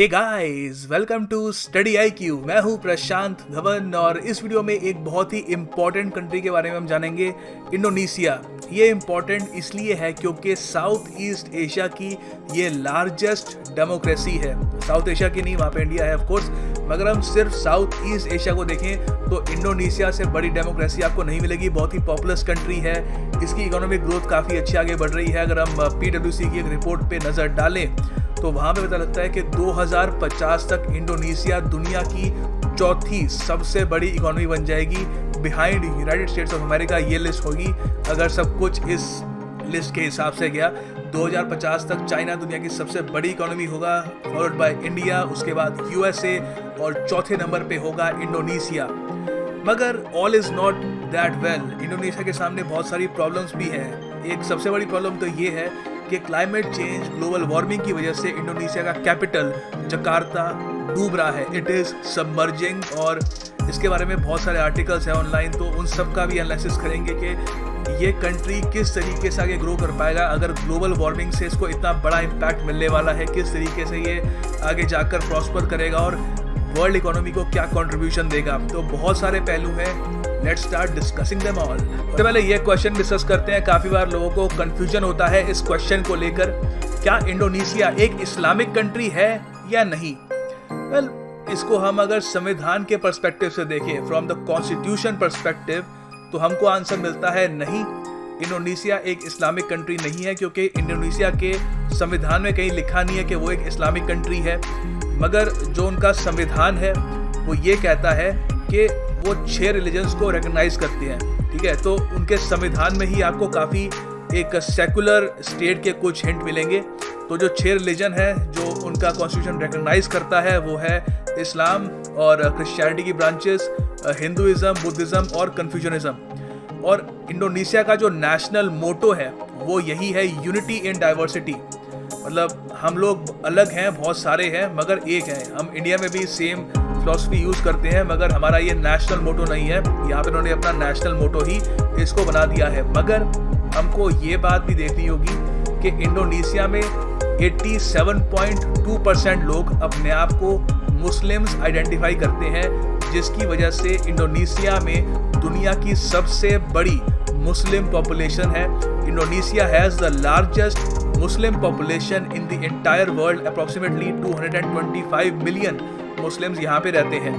Hey guys, welcome to study IQ। मैं हूं प्रशांत धवन और इस वीडियो में एक बहुत ही इम्पॉर्टेंट कंट्री के बारे में हम जानेंगे, इंडोनेशिया। ये इम्पॉर्टेंट इसलिए है क्योंकि साउथ ईस्ट एशिया की ये लार्जेस्ट डेमोक्रेसी है। साउथ एशिया की नहीं, वहाँ पे इंडिया है ऑफ कोर्स, मगर हम सिर्फ साउथ ईस्ट एशिया को देखें तो इंडोनेशिया से बड़ी डेमोक्रेसी आपको नहीं मिलेगी। बहुत ही पॉपुलस कंट्री है, इसकी इकोनॉमिक ग्रोथ काफ़ी अच्छी आगे बढ़ रही है। अगर हम PwC की एक रिपोर्ट पे नज़र डालें तो वहाँ पे पता लगता है कि 2050 तक इंडोनेशिया दुनिया की चौथी सबसे बड़ी इकोनॉमी बन जाएगी, behind United states of America. ये लिस्ट होगी अगर सब कुछ इस लिस्ट के हिसाब से गया। 2050 तक चाइना दुनिया की सबसे बड़ी इकोनॉमी होगा, फॉलोड बाय इंडिया, उसके बाद USA और चौथे नंबर पे होगा इंडोनेशिया। मगर all is not that well. Indonesia के सामने बहुत सारी प्रॉब्लम्स भी हैं। एक सबसे बड़ी प्रॉब्लम तो ये है कि क्लाइमेट चेंज, ग्लोबल वार्मिंग की वजह से इंडोनेशिया का कैपिटल जकार्ता डूब रहा है। इट इज़ सबमर्जिंग, और इसके बारे में बहुत सारे आर्टिकल्स हैं ऑनलाइन, तो उन सब का भी एनालिसिस करेंगे कि ये कंट्री किस तरीके से आगे ग्रो कर पाएगा अगर ग्लोबल वार्मिंग से इसको इतना बड़ा इम्पैक्ट मिलने वाला है। किस तरीके से ये आगे जाकर प्रॉस्पर करेगा और वर्ल्ड इकोनॉमी को क्या कंट्रीब्यूशन देगा। तो बहुत सारे पहलू हैं, let's start discussing them all. तो पहले ये क्वेश्चन डिस्कस करते हैं। काफ़ी बार लोगों को कंफ्यूजन होता है इस क्वेश्चन को लेकर, क्या इंडोनेशिया एक इस्लामिक कंट्री है या नहीं। वेल, इसको हम अगर संविधान के पर्सपेक्टिव से देखें, फ्रॉम द कॉन्स्टिट्यूशन पर्सपेक्टिव, तो हमको आंसर मिलता है नहीं, इंडोनेशिया एक इस्लामिक कंट्री नहीं है, क्योंकि इंडोनेशिया के संविधान में कहीं लिखा नहीं है कि वो एक इस्लामिक कंट्री है। मगर जो उनका संविधान है वो ये कहता है कि वो 6 रिलीजन्स को रिकॉग्नाइज करते हैं। ठीक है, तो उनके संविधान में ही आपको काफ़ी एक सेकुलर स्टेट के कुछ हिंट मिलेंगे। तो जो 6 रिलीजन है जो उनका कॉन्स्टिट्यूशन रिकॉग्नाइज करता है वो है इस्लाम और क्रिश्चियनिटी की ब्रांचेस, हिंदुइज्म, बुद्धिज़्म और कन्फ्यूशनिज्म। और इंडोनेशिया का जो नेशनल मोटो है वो यही है, यूनिटी इन डाइवर्सिटी। मतलब हम लोग अलग हैं, बहुत सारे हैं, मगर एक हैं। हम इंडिया में भी सेम फिलॉसफी यूज़ करते हैं, मगर हमारा ये नेशनल मोटो नहीं है। यहाँ पे उन्होंने अपना नेशनल मोटो ही इसको बना दिया है। मगर हमको ये बात भी देखनी होगी कि इंडोनेशिया में 87.2% लोग अपने आप को मुस्लिम्स आइडेंटिफाई करते हैं, जिसकी वजह से इंडोनेशिया में दुनिया की सबसे बड़ी मुस्लिम पॉपुलेशन है। Indonesia has the largest Muslim population in the entire world, approximately 225 million Muslims यहाँ पे रहते हैं।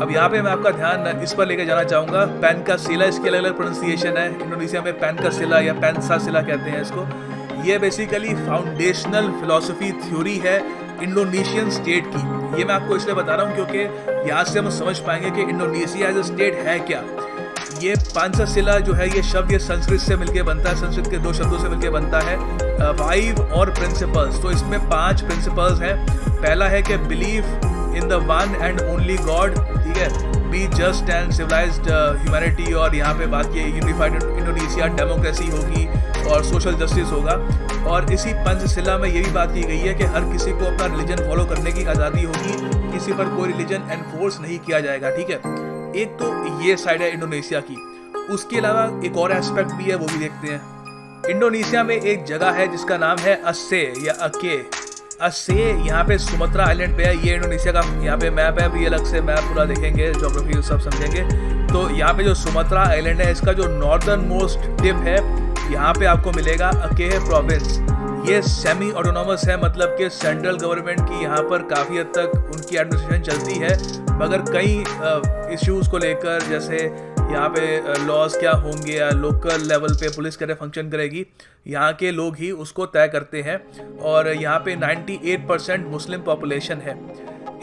अब यहाँ पे मैं आपका ध्यान इस पर लेकर जाना चाहूँगा, पैनकासिला इसकी अलग अलग प्रोनाउंसिएशन है। इंडोनेशिया में पैनकासिला या पैनसासिला कहते हैं इसको। ये बेसिकली फाउंडेशनल फिलॉसफी थ्योरी है इंडोनेशियन स्टेट की। ये मैं आपको इसलिए बता रहा हूँ क्योंकि यहाँ से हम समझ पाएंगे कि इंडोनेशिया एज अ स्टेट है क्या। ये पांचासिला जो है, ये शब्द ये संस्कृत से मिलके बनता है, संस्कृत के 2 शब्दों से मिलके बनता है, 5 और प्रिंसिपल्स। तो इसमें 5 प्रिंसिपल्स हैं। पहला है कि believe in the one and only God, ठीक है, be just and civilized humanity, और यहाँ पे बात की यूनिफाइड इंडोनेशिया, डेमोक्रेसी होगी और सोशल जस्टिस होगा। और इसी पंचशिला में ये भी बात की गई है कि हर किसी को अपना रिलीजन फॉलो करने की आज़ादी होगी, किसी पर कोई रिलीजन एनफोर्स नहीं किया जाएगा। ठीक है, एक तो ये साइड है इंडोनेशिया की। उसके अलावा एक और एस्पेक्ट भी है, वो भी देखते हैं। इंडोनेशिया में एक जगह है जिसका नाम है असे या अके। असे यहाँ पे सुमत्रा आइलैंड पे है। ये इंडोनेशिया का यहाँ पे मैप है, अभी अलग से मैप पूरा देखेंगे, ज्योग्राफी सब समझेंगे। तो यहाँ पे जो सुमत्रा आइलैंड है, इसका जो नॉर्दर्न मोस्ट टिप है, यहाँ पे आपको मिलेगा अके प्रोविंस। ये सेमी ऑटोनॉमस है, मतलब कि सेंट्रल गवर्नमेंट की यहाँ पर काफ़ी हद तक उनकी एडमिनिस्ट्रेशन चलती है, मगर कई इश्यूज़ को लेकर, जैसे यहाँ पे लॉज क्या होंगे या लोकल लेवल पे पुलिस कैसे फंक्शन करेगी, यहाँ के लोग ही उसको तय करते हैं। और यहाँ पे 98% मुस्लिम पॉपुलेशन है।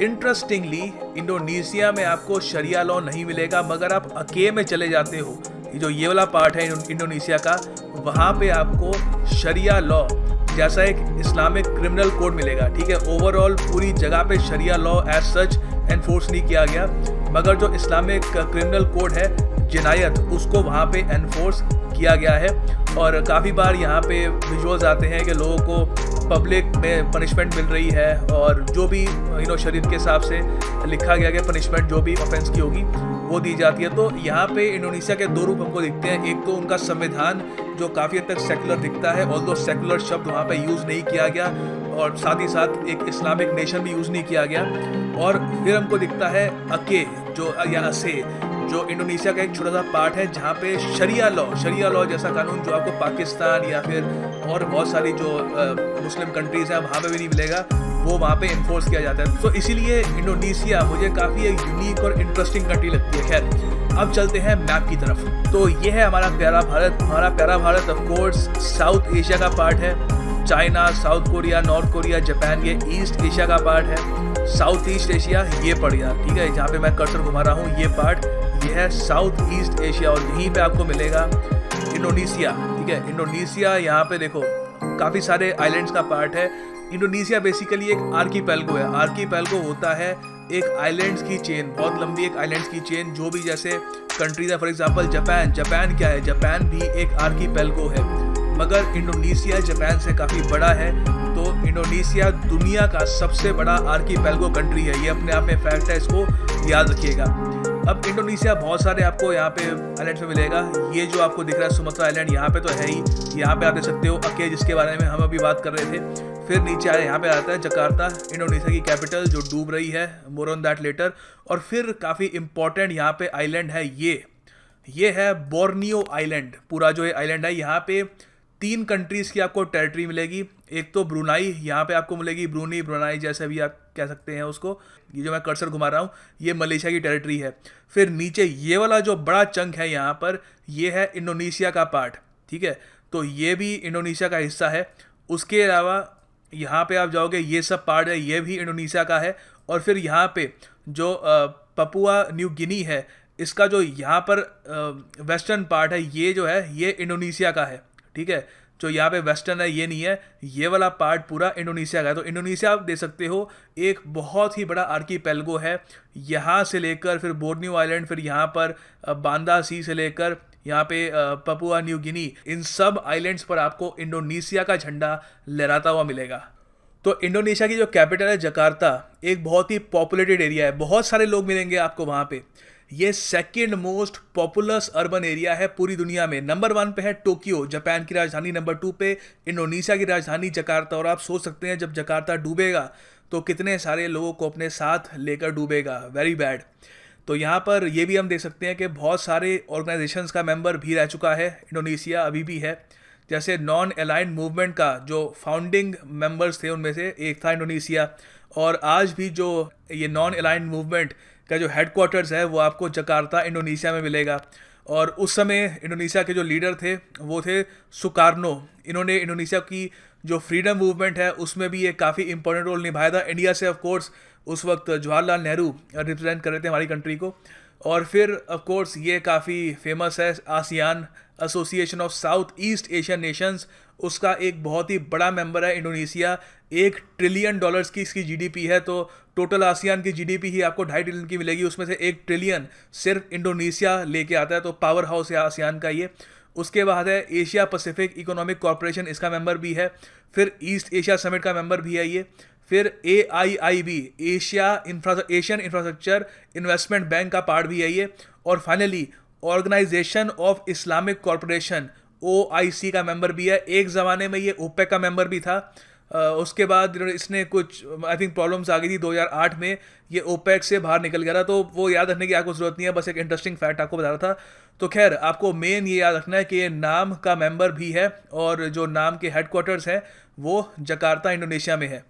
इंटरेस्टिंगली इंडोनेशिया में आपको शरिया लॉ नहीं मिलेगा, मगर आप अके में चले जाते हो, जो ये वाला पार्ट है इंडोनेशिया का, वहाँ पे आपको शरिया लॉ जैसा एक इस्लामिक क्रिमिनल कोड मिलेगा। ठीक है, ओवरऑल पूरी जगह पे शरिया लॉ एज सच एनफोर्स नहीं किया गया, मगर जो इस्लामिक क्रिमिनल कोड है, जिनायत, उसको वहाँ पे एनफोर्स किया गया है। और काफ़ी बार यहाँ पे विजुअल्स आते हैं कि लोगों को पब्लिक में पनिशमेंट मिल रही है, और जो भी शरीयत के हिसाब से लिखा गया कि पनिशमेंट जो भी ऑफेंस की होगी वो दी जाती है। तो यहाँ पे इंडोनेशिया के 2 रूप हमको दिखते हैं। एक तो उनका संविधान जो काफ़ी हद तक सेकुलर दिखता है, ऑल्दो सेकुलर शब्द वहाँ पे यूज़ नहीं किया गया, और साथ ही साथ एक इस्लामिक नेशन भी यूज़ नहीं किया गया। और फिर हमको दिखता है अके जो या असे, जो इंडोनेशिया का एक छोटा सा पार्ट है जहाँ पे शरिया लॉ जैसा कानून जो आपको पाकिस्तान या फिर और बहुत सारी जो मुस्लिम कंट्रीज़ हैं वहाँ पे भी नहीं मिलेगा, वो वहाँ पे इन्फोर्स किया जाता है। तो इसीलिए इंडोनेशिया मुझे काफ़ी एक यूनिक और इंटरेस्टिंग कंट्री लगती है। खैर, अब चलते हैं मैप की तरफ। तो ये है हमारा प्यारा भारत। हमारा प्यारा Bharat of course south Asia का पार्ट है। China, south Korea, north Korea, Japan, ये ईस्ट एशिया का पार्ट है। साउथ ईस्ट एशिया ये पड़ गया, ठीक है, जहाँ पे मैं कर्सर घुमा रहा हूँ, ये पार्ट ये है साउथ ईस्ट एशिया। और यहीं पे आपको मिलेगा इंडोनेशिया, ठीक है। इंडोनेशिया यहाँ पे देखो काफ़ी सारे आइलैंड्स का पार्ट है। इंडोनेशिया बेसिकली एक आर्कीपेल्गो है। आर्कीपेल्गो होता है एक आइलैंड्स की चेन, बहुत लंबी एक आइलैंड्स की चेन, जो भी जैसे कंट्रीज है। फॉर एग्जांपल जापान क्या है, जापान भी एक आर्कीपेल्गो है, मगर इंडोनेशिया जापान से काफ़ी बड़ा है। तो इंडोनेशिया दुनिया का सबसे बड़ा आर्कीपेल्गो कंट्री है, ये अपने आप में फैक्ट है, इसको याद रखिएगा। अब इंडोनेशिया बहुत सारे आपको यहाँ पे आइलैंड्स में मिलेगा। ये जो आपको दिख रहा है सुमात्रा आइलैंड, यहाँ पे तो है ही। यहाँ पे आप देख सकते हो अके, जिसके बारे में हम अभी बात कर रहे थे। फिर नीचे आए, यहाँ पे आता है जकार्ता, इंडोनेशिया की कैपिटल, जो डूब रही है, मोर ऑन दैट लेटर। और फिर काफ़ी इंपॉर्टेंट यहाँ पे आइलैंड है, ये है बोर्नियो आइलैंड। पूरा जो ये आइलैंड है, यहाँ पे 3 कंट्रीज़ की आपको टेरिटरी मिलेगी। एक तो ब्रुनाई, यहाँ पे आपको मिलेगी ब्रुनाई जैसे भी आप कह सकते हैं उसको। ये जो मैं कर्सर घुमा रहा हूँ, ये मलेशिया की टेरिटरी है। फिर नीचे ये वाला जो बड़ा चंक है यहाँ पर, ये है इंडोनेशिया का पार्ट, ठीक है। तो ये भी इंडोनेशिया का हिस्सा है। उसके अलावा यहाँ पे आप जाओगे, ये सब पार्ट है, ये भी इंडोनेशिया का है। और फिर यहाँ पे जो पपुआ न्यू गिनी है, इसका जो यहाँ पर वेस्टर्न पार्ट है, ये जो है ये इंडोनेशिया का है, ठीक है। जो यहाँ पे वेस्टर्न है ये नहीं है, ये वाला पार्ट पूरा इंडोनेशिया का है। तो इंडोनेशिया आप देख सकते हो एक बहुत ही बड़ा आर्कीपेल्गो है, यहाँ से लेकर फिर बोर्नियो आइलैंड, फिर यहाँ पर बांदा सी से लेकर यहाँ पे पपुआ न्यू गिनी, इन सब आइलैंड्स पर आपको इंडोनेशिया का झंडा लहराता हुआ मिलेगा। तो इंडोनेशिया की जो कैपिटल है जकार्ता, एक बहुत ही पॉपुलेटेड एरिया है, बहुत सारे लोग मिलेंगे आपको वहाँ पे। ये second most populous urban area है पूरी दुनिया में। नंबर 1 पे है टोक्यो, जापान की राजधानी। नंबर 2 पे इंडोनेशिया की राजधानी जकार्ता। और आप सोच सकते हैं जब जकार्ता डूबेगा तो कितने सारे लोगों को अपने साथ लेकर डूबेगा, वेरी बैड। तो यहाँ पर ये भी हम देख सकते हैं कि बहुत सारे ऑर्गेनाइजेशंस का मेंबर भी रह चुका है इंडोनेशिया, अभी भी है। जैसे नॉन अलाइंड मूवमेंट का जो फाउंडिंग मेंबर्स थे उनमें से एक था इंडोनेशिया। और आज भी जो ये नॉन अलाइंड मूवमेंट का जो हेडक्वार्टर्स है वो आपको जकार्ता इंडोनेशिया में मिलेगा। और उस समय इंडोनेशिया के जो लीडर थे वो थे सुकार्नो। इन्होंने इंडोनेशिया की जो फ्रीडम मूवमेंट है उसमें भी ये काफ़ी इंपॉर्टेंट रोल निभाया था। इंडिया से ऑफ कोर्स उस वक्त जवाहरलाल नेहरू रिप्रेजेंट कर रहे थे हमारी कंट्री को। और फिर ऑफ कोर्स ये काफ़ी फेमस है ASEAN, association of south east Asian Nations, उसका एक बहुत ही बड़ा मेंबर है इंडोनेशिया। $1 ट्रिलियन की इसकी जीडीपी है। तो टोटल आसियान की जीडीपी ही आपको 2.5 ट्रिलियन की मिलेगी, उसमें से 1 ट्रिलियन सिर्फ इंडोनेशिया लेके आता है। तो पावर हाउस है आसियान का ये। उसके बाद है एशिया पैसिफिक इकोनॉमिक कॉरपोरेशन, इसका मेंबर भी है। फिर ईस्ट एशिया समिट का मेंबर भी है ये। फिर AIIB, Asian infrastructure investment bank का पार्ट भी है ये। और finally organisation of Islamic corporation OIC का मेंबर भी है। एक ज़माने में ये OPEC का मेंबर भी था। उसके बाद इसने कुछ आई थिंक प्रॉब्लम्स आ गई थी 2008 में, ये OPEC से बाहर निकल गया था। तो वो याद रखने की आपको ज़रूरत नहीं है, बस एक इंटरेस्टिंग फैक्ट आपको बता रहा था। तो खैर आपको मेन ये याद रखना है कि ये नाम का मेंबर भी है और जो नाम के हेडक्वार्टर्स हैं वो जकार्ता इंडोनेशिया में है।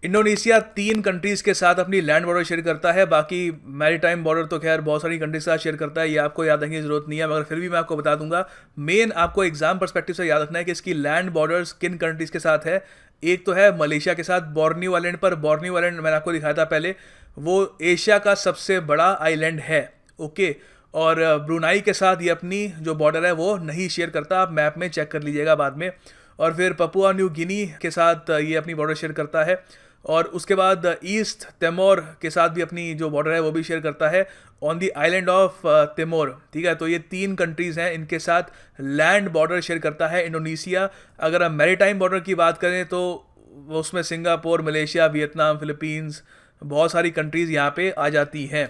इंडोनेशिया 3 कंट्रीज़ के साथ अपनी लैंड बॉर्डर शेयर करता है, बाकी मैरीटाइम बॉर्डर तो खैर बहुत सारी कंट्रीज के साथ शेयर करता है, ये आपको याद रखने की ज़रूरत नहीं है, मगर फिर भी मैं आपको बता दूंगा। मेन आपको एग्जाम पर्सपेक्टिव से याद रखना है कि इसकी लैंड बॉर्डर्स किन कंट्रीज़ के साथ है। एक तो है मलेशिया के साथ बोर्नियो आइलैंड पर। बोर्नियो आइलैंड मैंने आपको दिखाया था पहले, वो एशिया का सबसे बड़ा आइलैंड है, ओके। और ब्रुनाई के साथ ये अपनी जो बॉर्डर है वो नहीं शेयर करता, आप मैप में चेक कर लीजिएगा बाद में। और फिर पपुआ न्यू गिनी के साथ ये अपनी बॉर्डर शेयर करता है। और उसके बाद ईस्ट तिमोर के साथ भी अपनी जो बॉर्डर है वो भी शेयर करता है on the island of Timor, ठीक है। तो ये 3 कंट्रीज़ हैं, इनके साथ लैंड बॉर्डर शेयर करता है इंडोनेशिया। अगर हम मैरीटाइम बॉर्डर की बात करें तो उसमें सिंगापुर, मलेशिया, वियतनाम, फिलीपींस, बहुत सारी कंट्रीज़ यहाँ पे आ जाती हैं।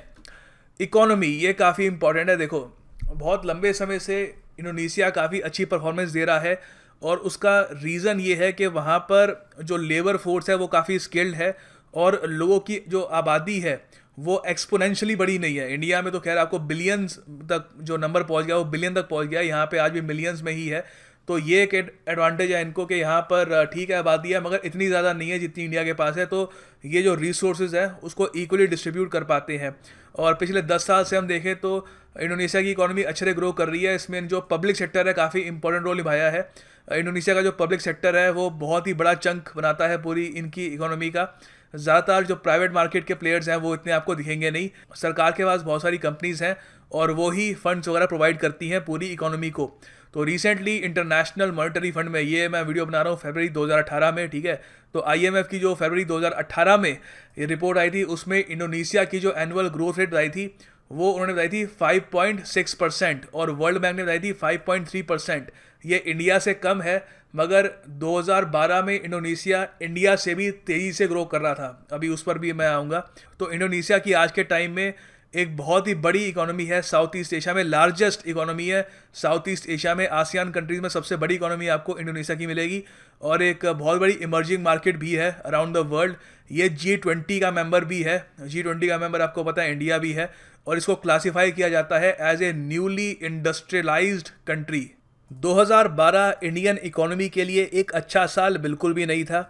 इकोनॉमी ये काफ़ी इंपॉर्टेंट है। देखो बहुत लंबे समय से इंडोनेशिया काफ़ी अच्छी परफॉर्मेंस दे रहा है और उसका रीज़न ये है कि वहाँ पर जो लेबर फोर्स है वो काफ़ी स्किल्ड है और लोगों की जो आबादी है वो एक्सपोनेंशियली बड़ी नहीं है। इंडिया में तो खैर आपको बिलियंस तक जो नंबर पहुंच गया वो बिलियन तक पहुंच गया, यहाँ पे आज भी मिलियंस में ही है। तो ये एक एडवांटेज है इनको कि यहाँ पर ठीक है आबादी है मगर इतनी ज़्यादा नहीं है जितनी इंडिया के पास है, तो ये जो रिसोर्सेज है उसको इक्वली डिस्ट्रीब्यूट कर पाते हैं। और पिछले 10 साल से हम देखें तो इंडोनेशिया की इकोनॉमी अच्छे से ग्रो कर रही है। इसमें जो पब्लिक सेक्टर है काफ़ी इंपॉर्टेंट रोल निभाया है। इंडोनेशिया का जो पब्लिक सेक्टर है वो बहुत ही बड़ा चंक बनाता है पूरी इनकी इकोनॉमी का। ज़्यादातर जो प्राइवेट मार्केट के प्लेयर्स हैं वो इतने आपको दिखेंगे नहीं। सरकार के पास बहुत सारी कंपनीज हैं और वो ही फंड्स वगैरह प्रोवाइड करती हैं पूरी इकोनॉमी को। तो रिसेंटली इंटरनेशनल मॉनेटरी फंड में, ये मैं वीडियो बना रहा हूँ फरवरी 2018 में, ठीक है, तो आईएमएफ की जो फरवरी 2018 में ये रिपोर्ट आई थी उसमें इंडोनेशिया की जो एनुअल ग्रोथ रेट बताई थी वो उन्होंने बताई थी 5.6% और वर्ल्ड बैंक ने बताई थी 5.3%। ये इंडिया से कम है मगर 2012 में इंडोनेशिया इंडिया से भी तेज़ी से ग्रो कर रहा था, अभी उस पर भी मैं आऊँगा। तो इंडोनेशिया की आज के टाइम में एक बहुत ही बड़ी इकोनॉमी है, साउथ ईस्ट एशिया में लार्जेस्ट इकोनॉमी है। साउथ ईस्ट एशिया में आसियान कंट्रीज़ में सबसे बड़ी इकोनॉमी आपको इंडोनेशिया की मिलेगी और एक बहुत बड़ी इमर्जिंग मार्केट भी है अराउंड द वर्ल्ड। ये G20 का मेंबर भी है। G20 का मेंबर आपको पता है इंडिया भी है और इसको क्लासीफाई किया जाता है as a newly industrialised country. 2012 Indian economy के लिए एक अच्छा साल बिल्कुल भी नहीं था।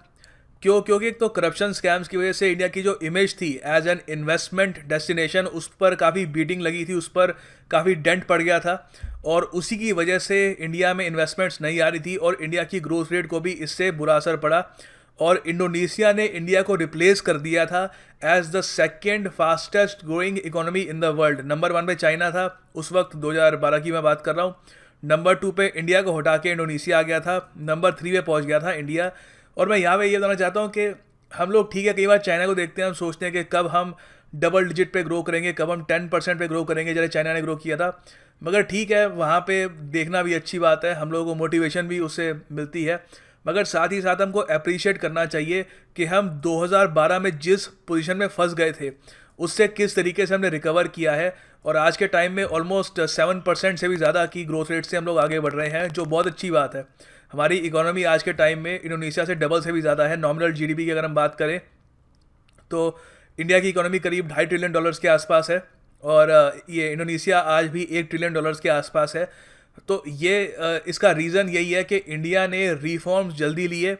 क्योंकि एक तो करप्शन स्कैम्स की वजह से इंडिया की जो इमेज थी एज एन इन्वेस्टमेंट डेस्टिनेशन उस पर काफ़ी बीटिंग लगी थी, उस पर काफ़ी डेंट पड़ गया था और उसी की वजह से इंडिया में इन्वेस्टमेंट्स नहीं आ रही थी और इंडिया की ग्रोथ रेट को भी इससे बुरा असर पड़ा। और इंडोनेशिया ने इंडिया को रिप्लेस कर दिया था as the second fastest growing economy in the world. Number 1 पे चाइना था उस वक्त, 2012 की मैं बात कर रहा हूँ। नंबर 2 पे इंडिया को हटा के इंडोनेशिया आ गया था। नंबर 3 पे पहुँच गया था इंडिया। और मैं यहाँ पे ये बताना चाहता हूँ कि हम लोग ठीक है कई बार चाइना को देखते हैं, हम सोचते हैं कि कब हम डबल डिजिट पे ग्रो करेंगे, कब हम 10% पे ग्रो करेंगे जैसे चाइना ने ग्रो किया था। मगर ठीक है वहाँ पे देखना भी अच्छी बात है, हम लोगों को मोटिवेशन भी उससे मिलती है। मगर साथ ही साथ हमको अप्रिशिएट करना चाहिए कि हम 2012 में जिस पोजीशन में फंस गए थे उससे किस तरीके से हमने रिकवर किया है और आज के टाइम में ऑलमोस्ट 7% से भी ज़्यादा की ग्रोथ रेट से हम लोग आगे बढ़ रहे हैं, जो बहुत अच्छी बात है। हमारी इकोनॉमी आज के टाइम में इंडोनेशिया से डबल से भी ज़्यादा है। नॉमिनल जीडीपी की अगर हम बात करें तो इंडिया की इकोनॉमी करीब $2.5 ट्रिलियन के आसपास है और ये इंडोनेशिया आज भी $1 ट्रिलियन के आसपास है। तो ये इसका रीज़न यही है कि इंडिया ने रिफॉर्म्स जल्दी लिए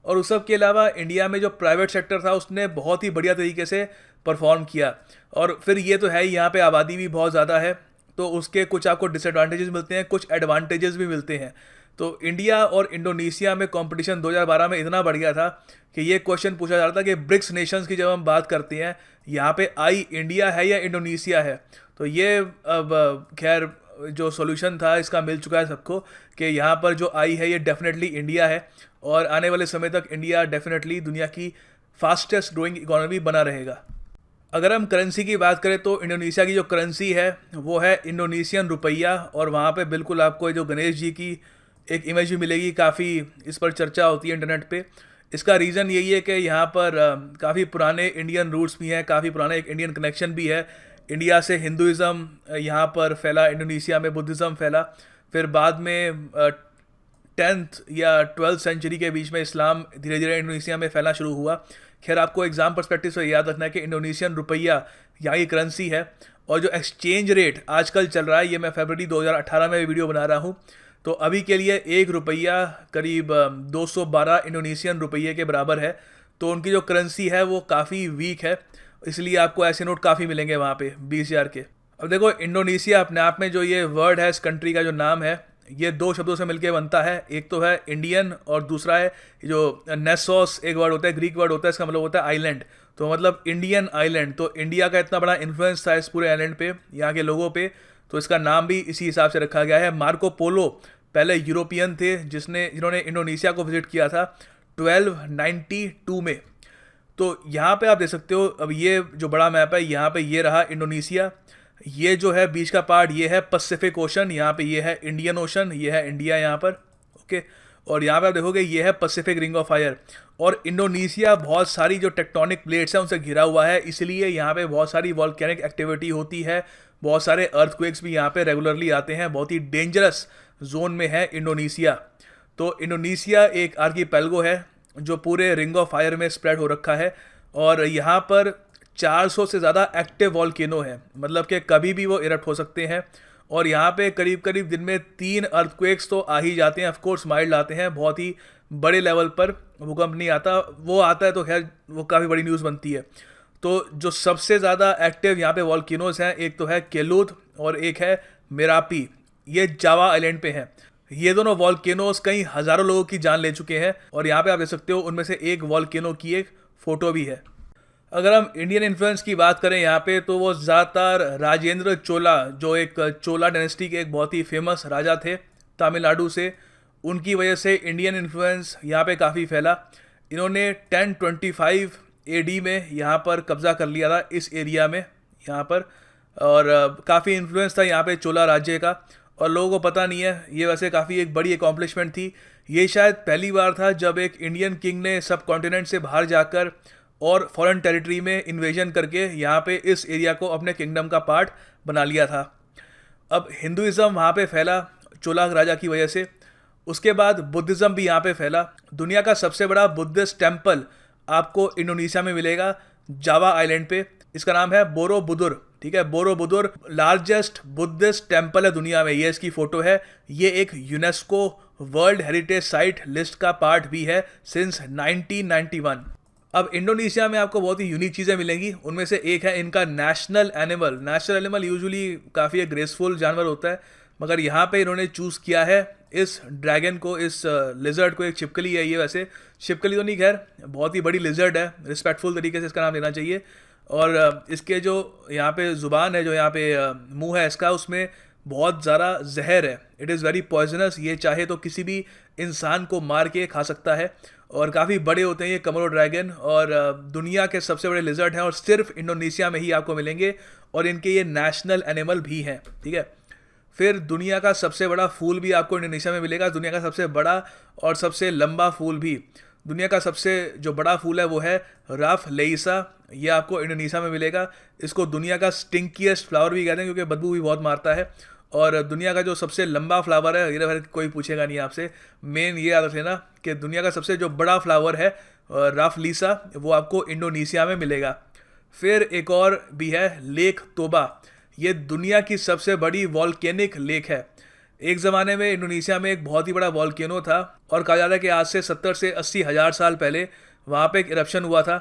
और उस सब के अलावा इंडिया में जो प्राइवेट सेक्टर था उसने बहुत ही बढ़िया तरीके से परफॉर्म किया। और फिर ये तो है ही, यहाँ पे आबादी भी बहुत ज़्यादा है तो उसके कुछ आपको डिसएडवांटेजेस मिलते हैं, कुछ एडवांटेजेस भी मिलते हैं। तो इंडिया और इंडोनेशिया में कंपटीशन 2012 में इतना बढ़ गया था कि ये क्वेश्चन पूछा जा रहा था कि ब्रिक्स नेशंस की जब हम बात करते हैं यहाँ पे आई इंडिया है या इंडोनेशिया है। तो ये अब खैर जो सॉल्यूशन था इसका मिल चुका है सबको कि यहाँ पर जो आई है ये डेफिनेटली इंडिया है और आने वाले समय तक इंडिया डेफिनेटली दुनिया की फास्टेस्ट ग्रोइंग इकोनॉमी बना रहेगा। अगर हम करेंसी की बात करें तो इंडोनेशिया की जो करेंसी है वो है इंडोनेशियन रुपया और वहाँ पे बिल्कुल आपको जो गणेश जी की एक इमेज भी मिलेगी, काफ़ी इस पर चर्चा होती है इंटरनेट पे। इसका रीज़न यही है कि यहाँ पर काफ़ी पुराने इंडियन रूट्स भी हैं, काफ़ी पुराना एक इंडियन कनेक्शन भी है। इंडिया से हिंदुज़म यहाँ पर फैला, इंडोनेशिया में बुद्धिज़्म फैला, फिर बाद में 10th या 12th सेंचुरी के बीच में इस्लाम धीरे धीरे इंडोनेशिया में फैलना शुरू हुआ। खैर आपको एग्जाम पर्सपेक्टिव से याद रखना है कि इंडोनेशियन रुपया यहाँ की करेंसी है और जो एक्सचेंज रेट आजकल चल रहा है, ये मैं फरवरी 2018 में वीडियो बना रहा हूँ, तो अभी के लिए एक रुपया करीब 212 इंडोनेशियन रुपये के बराबर है। तो उनकी जो करेंसी है वो काफ़ी वीक है, इसलिए आपको ऐसे नोट काफ़ी मिलेंगे वहाँ पे 20,000 के। अब देखो इंडोनेशिया अपने आप में जो ये वर्ड है, इस कंट्री का जो नाम है, ये 2 शब्दों से मिलके बनता है। एक तो है इंडियन और दूसरा है जो नेसोस एक वर्ड होता है, ग्रीक वर्ड होता है, इसका मतलब होता है आइलैंड। तो मतलब इंडियन आइलैंड। तो इंडिया का इतना बड़ा इन्फ्लुएंस था इस पूरे आइलैंड पे, यहाँ के लोगों पे, तो इसका नाम भी इसी हिसाब से रखा गया है। मार्को पोलो पहले यूरोपियन थे जिन्होंने इंडोनेशिया को विजिट किया था 1292 में। तो यहाँ पे आप देख सकते हो, अब ये जो बड़ा मैप है यहाँ पे ये रहा इंडोनेशिया, ये जो है बीच का पार्ट ये है पैसिफिक ओशन, यहाँ पे ये है इंडियन ओशन, ये है इंडिया यहाँ पर, ओके। और यहाँ पे आप देखोगे ये है पैसिफिक रिंग ऑफ फायर। और इंडोनेशिया बहुत सारी जो टेक्टोनिक प्लेट्स हैं उनसे घिरा हुआ है, इसलिए यहाँ पे बहुत सारी वॉल्केनिक एक्टिविटी होती है, बहुत सारे अर्थक्वेक्स भी यहाँ पे रेगुलरली आते हैं। बहुत ही डेंजरस जोन में है इंडोनेशिया। तो इंडोनेशिया एक आर्कीपेलगो है जो पूरे रिंग ऑफ फायर में स्प्रेड हो रखा है, और यहाँ पर 400 से ज़्यादा एक्टिव वॉल्केनो है, मतलब कि कभी भी वो इरप्ट हो सकते हैं। और यहाँ पे करीब करीब दिन में 3 अर्थक्वेक्स तो आ ही जाते हैं, ऑफकोर्स माइल्ड आते हैं, बहुत ही बड़े लेवल पर भूकंप नहीं आता, वो आता है तो खैर वो काफ़ी बड़ी न्यूज़ बनती है। तो जो सबसे ज़्यादा एक्टिव यहाँ पे वॉल्केनोज हैं, एक तो है केलूद और एक है मेरापी, ये जावा आइलैंड पे हैं। ये दोनों वॉल्केनोज कई हज़ारों लोगों की जान ले चुके हैं, और यहाँ पे आप देख सकते हो उनमें से एक वॉल्केनो की एक फ़ोटो भी है। अगर हम इंडियन इन्फ्लुएंस की बात करें यहाँ पे, तो वो ज़्यादातर राजेंद्र चोला, जो एक चोला डायनेस्टी के एक बहुत ही फेमस राजा थे तमिलनाडु से, उनकी वजह से इंडियन इन्फ्लुएंस यहाँ पे काफ़ी फैला। इन्होंने 1025 एडी में यहाँ पर कब्ज़ा कर लिया था इस एरिया में यहाँ पर, और काफ़ी इन्फ्लुएंस था यहाँ पे चोला राज्य का, और लोगों को पता नहीं है। ये वैसे काफ़ी एक बड़ी एकॉम्प्लिशमेंट थी। ये शायद पहली बार था जब एक इंडियन किंग ने सब कॉन्टिनेंट से बाहर जाकर और फॉरेन टेरिटरी में इन्वेजन करके यहाँ पे इस एरिया को अपने किंगडम का पार्ट बना लिया था। अब हिंदुइज़्म वहाँ पे फैला चोला राजा की वजह से, उसके बाद बुद्धिज़्म भी यहाँ पे फैला। दुनिया का सबसे बड़ा बुद्धिस्ट टेम्पल आपको इंडोनेशिया में मिलेगा, जावा आइलैंड पे। इसका नाम है बोरोबुदुर, ठीक है, बोरोबुदुर लार्जेस्ट बुद्धिस्ट टेम्पल है दुनिया में, ये इसकी फ़ोटो है। ये एक UNESCO world heritage site list का पार्ट भी है सिंस 1991। अब इंडोनेशिया में आपको बहुत ही यूनिक चीज़ें मिलेंगी, उनमें से एक है इनका national animal. National animal usually काफ़ी एक ग्रेसफुल जानवर होता है, मगर यहाँ पे इन्होंने चूज़ किया है इस ड्रैगन को, इस लिजर्ड को। एक छिपकली है ये, वैसे छिपकली तो नहीं, खैर बहुत ही बड़ी लिजर्ड है, रिस्पेक्टफुल तरीके से इसका नाम लेना चाहिए। और इसके जो यहाँ पे ज़ुबान है, जो यहाँ पे मुंह है इसका, उसमें बहुत ज़्यादा जहर है। It is very poisonous. ये चाहे तो किसी भी इंसान को मार के खा सकता है, और काफ़ी बड़े होते हैं ये कमरो ड्रैगन, और दुनिया के सबसे बड़े लिजर्ड हैं, और सिर्फ इंडोनेशिया में ही आपको मिलेंगे, और इनके ये नेशनल एनिमल भी हैं, ठीक है। फिर दुनिया का सबसे बड़ा फूल भी आपको इंडोनेशिया में मिलेगा, दुनिया का सबसे बड़ा और सबसे लंबा फूल भी। दुनिया का सबसे जो बड़ा फूल है वो है राफ लेइसा, ये आपको इंडोनेशिया में मिलेगा। इसको दुनिया का स्टिंकीएस्ट फ्लावर भी कहते हैं, क्योंकि बदबू भी बहुत मारता है। और दुनिया का जो सबसे लंबा फ्लावर है, ये कोई पूछेगा नहीं आपसे, मेन ये याद रख लेना कि दुनिया का सबसे जो बड़ा फ्लावर है राफ लीसा, वो आपको इंडोनेशिया में मिलेगा। फिर एक और भी है लेक तोबा, ये दुनिया की सबसे बड़ी वॉल्केनिक लेक है। एक ज़माने में इंडोनेशिया में एक बहुत ही बड़ा वॉल्केनो था, और कहा जाता है कि आज से 70 से 80 हज़ार साल पहले वहाँ पे एक इरप्शन हुआ था,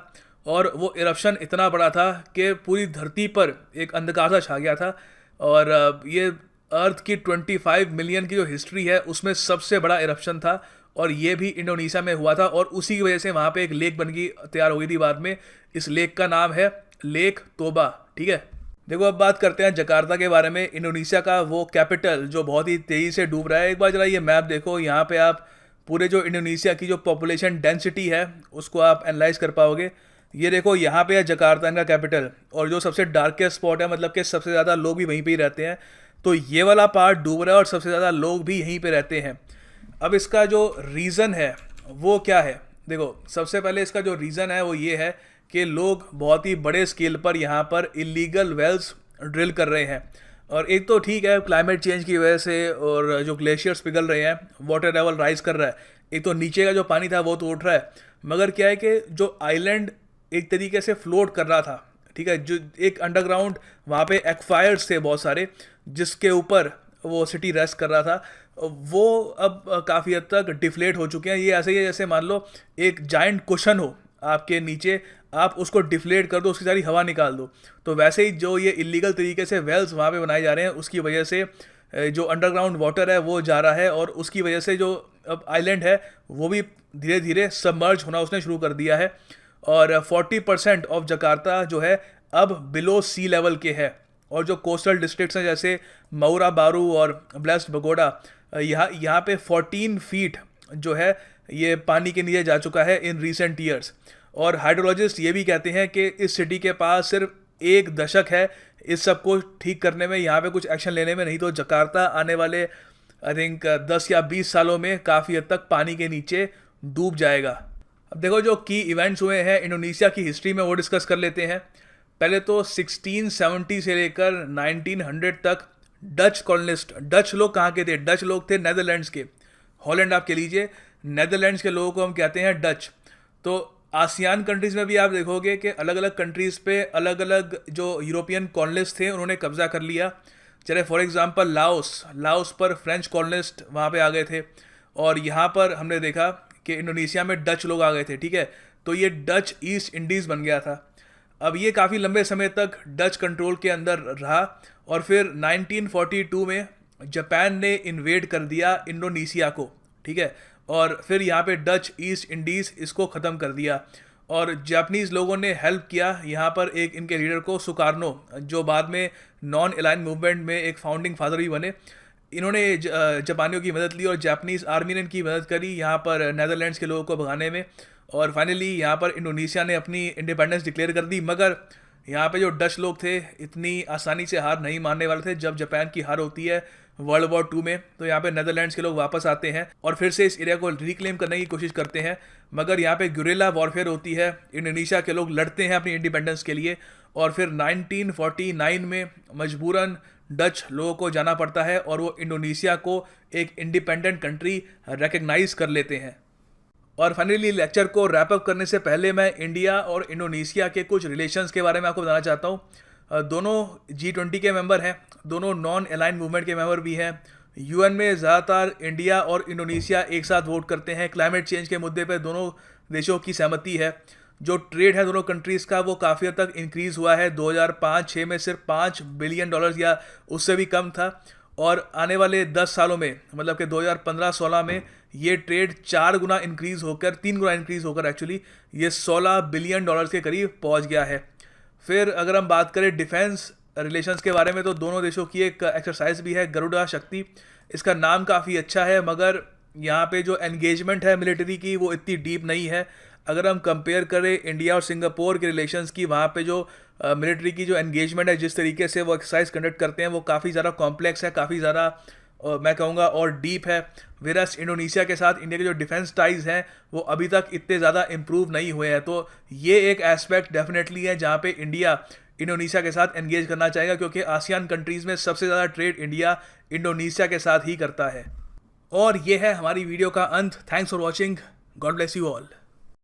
और वो इरप्शन इतना बड़ा था कि पूरी धरती पर एक अंधकार सा छा गया था। और ये अर्थ की 25 मिलियन की जो हिस्ट्री है उसमें सबसे बड़ा इरप्शन था, और ये भी इंडोनेशिया में हुआ था, और उसी की वजह से वहाँ पे एक लेक बन गई, तैयार हो गई थी बाद में। इस लेक का नाम है लेक तोबा, ठीक है। देखो अब बात करते हैं जकार्ता के बारे में, इंडोनेशिया का वो कैपिटल जो बहुत ही तेज़ी से डूब रहा है। एक बार जरा ये मैप देखो, यहाँ पे आप पूरे जो इंडोनेशिया की जो पॉपुलेशन डेंसिटी है उसको आप एनालाइज कर पाओगे। ये देखो यहाँ पे है जकार्ता इनका कैपिटल, और जो सबसे डार्केस्ट स्पॉट है, मतलब कि सबसे ज़्यादा लोग भी वहीं पे ही रहते हैं, तो ये वाला पार्ट डूब रहा है और सबसे ज़्यादा लोग भी यहीं पे रहते हैं। अब इसका जो रीज़न है वो क्या है, देखो सबसे पहले इसका जो रीज़न है वो ये है कि लोग बहुत ही बड़े स्केल पर यहाँ पर इलीगल वेल्स ड्रिल कर रहे हैं। और एक तो ठीक है, क्लाइमेट चेंज की वजह से और जो ग्लेशियर्स पिघल रहे हैं, वाटर लेवल राइज कर रहा है, एक तो नीचे का जो पानी था वो तो उठ रहा है, मगर क्या है कि जो आइलैंड एक तरीके से फ्लोट कर रहा था, ठीक है, जो एक अंडरग्राउंड वहाँ पे एक्वायर्स थे बहुत सारे, जिसके ऊपर वो सिटी रेस्ट कर रहा था, वो अब काफ़ी हद तक डिफ्लेट हो चुके हैं। ये ऐसे ही है जैसे मान लो एक जाइंट कुशन हो आपके नीचे, आप उसको डिफ्लेट कर दो, उसकी सारी हवा निकाल दो, तो वैसे ही जो ये इलीगल तरीके से वेल्स वहाँ पे बनाए जा रहे हैं, उसकी वजह से जो अंडरग्राउंड वाटर है वो जा रहा है, और उसकी वजह से जो अब आइलैंड है वो भी धीरे धीरे सबमर्ज होना उसने शुरू कर दिया है। और 40% ऑफ जकार्ता जो है अब बिलो सी लेवल के है, और जो कोस्टल डिस्ट्रिक्ट्स हैं जैसे मऊरा बारू और ब्लेस्ड बगोडा, यहाँ पे 14 फीट जो है ये पानी के नीचे जा चुका है इन रीसेंट ईयर्स। और हाइड्रोलॉजिस्ट ये भी कहते हैं कि इस सिटी के पास सिर्फ 1 दशक है इस सब को ठीक करने में, यहाँ पे कुछ एक्शन लेने में, नहीं तो जकार्ता आने वाले आई थिंक 10 या 20 सालों में काफ़ी हद तक पानी के नीचे डूब जाएगा। अब देखो जो की इवेंट्स हुए हैं इंडोनेशिया की हिस्ट्री में वो डिस्कस कर लेते हैं। पहले तो 1670 से लेकर 1900 तक डच कॉलोनिस्ट, डच लोग कहाँ के थे, डच लोग थे नेदरलैंड्स के, हॉलैंड आप कह लीजिए, नेदरलैंड्स के लोगों को हम कहते हैं डच। तो आसियान कंट्रीज़ में भी आप देखोगे कि अलग अलग कंट्रीज़ पे अलग अलग जो यूरोपियन कॉलोनिस्ट थे उन्होंने कब्जा कर लिया। चले फॉर एग्जांपल लाओस पर फ्रेंच कॉलोनिस्ट वहाँ पे आ गए थे, और यहाँ पर हमने देखा कि इंडोनेशिया में डच लोग आ गए थे, ठीक है। तो ये डच ईस्ट इंडीज़ बन गया था। अब ये काफ़ी लंबे समय तक डच कंट्रोल के अंदर रहा, और फिर 1942 में जापान ने इन्वेड कर दिया इंडोनेशिया को, ठीक है। और फिर यहाँ पे डच ईस्ट इंडीज़ इसको ख़त्म कर दिया, और जापानीज़ लोगों ने हेल्प किया यहाँ पर एक इनके लीडर को, सुकार्नो, जो बाद में नॉन अलाइन मूवमेंट में एक फाउंडिंग फादर भी बने। इन्होंने जापानियों की मदद ली और जापानीज़ आर्मी ने इनकी मदद करी यहाँ पर नेदरलैंड्स के लोगों को भगाने में, और फाइनली यहाँ पर इंडोनेशिया ने अपनी इंडिपेंडेंस डिक्लेयर कर दी। मगर यहाँ पे जो डच लोग थे इतनी आसानी से हार नहीं मानने वाले थे। जब जापान की हार होती है वर्ल्ड वॉर 2 में, तो यहाँ पे नेदरलैंड्स के लोग वापस आते हैं और फिर से इस एरिया को रिक्लेम करने की कोशिश करते हैं। मगर यहाँ पे गुरिल्ला वॉरफेयर होती है, इंडोनेशिया के लोग लड़ते हैं अपनी इंडिपेंडेंस के लिए, और फिर 1949 में मजबूरन डच लोगों को जाना पड़ता है और वो इंडोनेशिया को एक इंडिपेंडेंट कंट्री रिकग्नाइज कर लेते हैं। और फाइनली लेक्चर को रैप अप करने से पहले मैं इंडिया और इंडोनेशिया के कुछ रिलेशंस के बारे में आपको बताना चाहता हूँ। दोनों G20 के मेंबर हैं, दोनों नॉन अलाइन मूवमेंट के मेंबर भी हैं। यूएन में ज़्यादातर इंडिया और इंडोनेशिया एक साथ वोट करते हैं। क्लाइमेट चेंज के मुद्दे पर दोनों देशों की सहमति है। जो ट्रेड है दोनों कंट्रीज़ का वो काफ़ी हद तक इंक्रीज़ हुआ है। 2005-6 में सिर्फ $5 बिलियन या उससे भी कम था, और आने वाले 10 सालों में, मतलब कि 2015-16 में ये ट्रेड 3 गुना इंक्रीज़ होकर एक्चुअली ये $16 बिलियन के करीब पहुंच गया है। फिर अगर हम बात करें डिफेंस रिलेशंस के बारे में, तो दोनों देशों की एक एक्सरसाइज भी है, गरुड़ा शक्ति। इसका नाम काफ़ी अच्छा है, मगर यहाँ पे जो एंगेजमेंट है मिलिट्री की वो इतनी डीप नहीं है। अगर हम कंपेयर करें इंडिया और सिंगापुर के रिलेशंस की, वहाँ पे जो मिलिट्री की जो एंगेजमेंट है, जिस तरीके से वो एक्सरसाइज कंडक्ट करते हैं, वो काफ़ी ज़्यादा कॉम्प्लेक्स है, काफ़ी ज़्यादा मैं कहूँगा और डीप है। वेरस इंडोनेशिया के साथ इंडिया के जो डिफेंस टाइज हैं वो अभी तक इतने ज़्यादा इम्प्रूव नहीं हुए हैं। तो ये एक एस्पेक्ट डेफिनेटली है जहाँ पे इंडिया इंडोनेशिया के साथ एंगेज करना चाहेगा, क्योंकि आसियान कंट्रीज़ में सबसे ज़्यादा ट्रेड इंडिया इंडोनेशिया के साथ ही करता है। और ये है हमारी वीडियो का अंत। Thanks for watching. God bless you all.